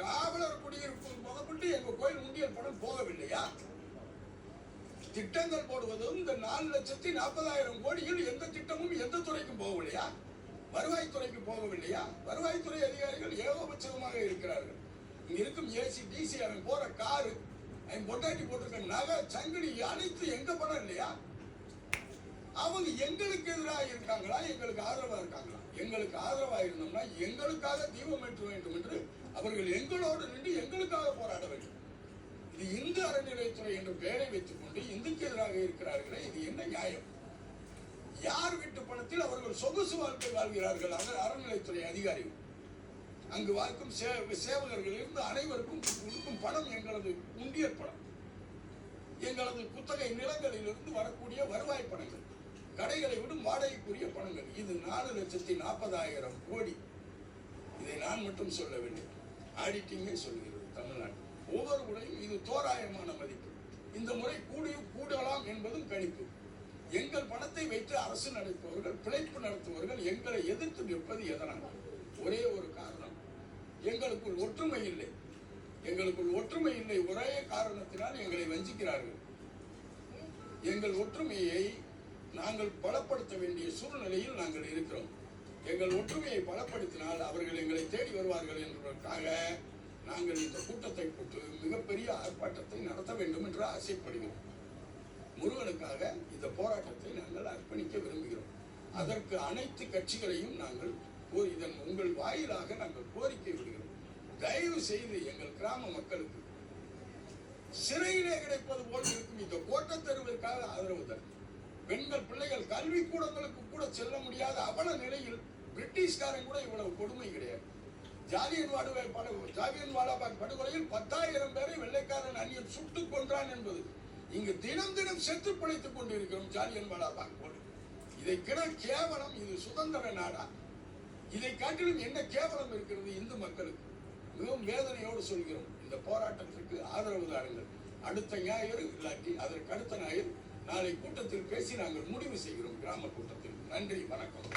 காவலர் குடியிருப்பு முதற்கொண்டு எங்க கோயில் உண்டியல் பணம் போகவில்லையா? திட்டங்கள் போடுவதும் இந்த 4,40,000 கோடிகள் எந்த திட்டமும் எந்த துறைக்கும் போகவில்லையா? வருவாய்த்துறைக்கு போகவில்லையா? வருவாய்த்துறை அதிகாரிகள் ஏகோபட்சமாக இருக்கிறார்கள். இங்க இருக்கும் ஏசி டிசி அவன் போற காரு அவன் பொட்டாட்டி போட்டிருக்க நகை சங்கிலி அனைத்து எங்க பணம் இல்லையா? அவங்க எங்களுக்கு எதிராக இருக்காங்களா, எங்களுக்கு ஆதரவா இருக்காங்களா? எங்களுக்கு ஆதரவா இருந்தோம்னா எங்களுக்காக தீபம் ஏற்ற வேண்டும் என்று அவர்கள் எங்களோடு நின்று எங்களுக்காக போராட வேண்டும். இது இந்து அறநிலையத்துறை என்ற பெயரை வைத்துக் கொண்டு இந்துக்கு எதிராக இருக்கிறார்களே, இது என்ன நியாயம்? யார் வீட்டு பணத்தில் அவர்கள் சொகுசு வாழ்க்கை வாழ்கிறார்கள்? அறநிலையத்துறை அதிகாரிகள் அங்கு வாக்கும் சேவகர்கள் இருந்து அனைவருக்கும் கொடுக்கும் பணம் எங்களது உண்டியல் பணம், எங்களது குத்தகை நிலங்களில் இருந்து வரக்கூடிய வருவாய் பணங்கள், கடைகளை விடும் வாடகைக்குரிய பணங்கள். இது 4,40,000 கோடி. இதை நான் மட்டும் சொல்லவில்லை, ஆடிட்டிங்கே சொல்கிறது தமிழ்நாடு. ஒவ்வொரு முறையும் இது தோராயமான மதிப்பு. இந்த முறை கூடலாம் என்பதும் கணிப்பு. எங்கள் பணத்தை வைத்து அரசு நடத்துபவர்கள், பிழைப்பு நடத்துபவர்கள் எங்களை எதிர்த்து நிற்பது எதனால்? ஒரே ஒரு காரணம், எங்களுக்குள் ஒற்றுமை இல்லை. எங்களுக்குள் ஒற்றுமை இல்லை. ஒரே காரணத்தினால் எங்களை வஞ்சிக்கிறார்கள். எங்கள் ஒற்றுமையை நாங்கள் பலப்படுத்த வேண்டிய சூழ்நிலையில் நாங்கள் இருக்கிறோம். எங்கள் ஒற்றுமையை பலப்படுத்தினால் அவர்கள் எங்களை தேடி வருவார்கள் என்பதற்காக நாங்கள் இந்த கூட்டத்தை போட்டு மிகப்பெரிய ஆர்ப்பாட்டத்தை நடத்த வேண்டும் என்று ஆசைப்படுகிறோம். முருகனுக்காக இந்த போராட்டத்தை நாங்கள் அர்ப்பணிக்க விரும்புகிறோம். அதற்கு அனைத்து கட்சிகளையும் நாங்கள் இதன் உங்கள் வாயிலாக நாங்கள் கோரிக்கை விடுகிறோம். தயவு செய்து எங்கள் கிராம மக்களுக்கு சிறையிலே கிடைப்பது போல் இருக்கும் இந்த கோட்டத்தெருவிற்காக ஆதரவு தரும். பெண்கள் பிள்ளைகள் கல்வி கூடங்களுக்கு கூட செல்ல முடியாத அவல நிலையில் பிரிட்டிஷ்காரன் கூட இவ்வளவு கொடுமை கிடையாது. ஜாலியன் வாலாபாக் படுகொலையில் 10,000 பேரை வெள்ளைக்காரன் அந்நியன் சுட்டுக் கொன்றான் என்பது இங்கு தினம் தினம் செத்து பிழைத்துக் கொண்டிருக்கிறோம். ஜாலியன் வாலாபாக் போடு இதை கிட கேவலம். இது சுதந்திர நாடா? இதை காட்டிலும் என்ன கேவலம் இருக்கிறது இந்து மக்களுக்கு? மிகவும் வேதனையோடு சொல்கிறோம். இந்த போராட்டத்திற்கு ஆதரவு தாருங்கள். அடுத்த ஞாயிறு இல்லாட்டி அதற்கு அடுத்த ஞாயிறு நாளை கூட்டத்தில் பேசி நாங்கள் முடிவு செய்கிறோம். கிராம கூட்டத்தில். நன்றி, வணக்கம்.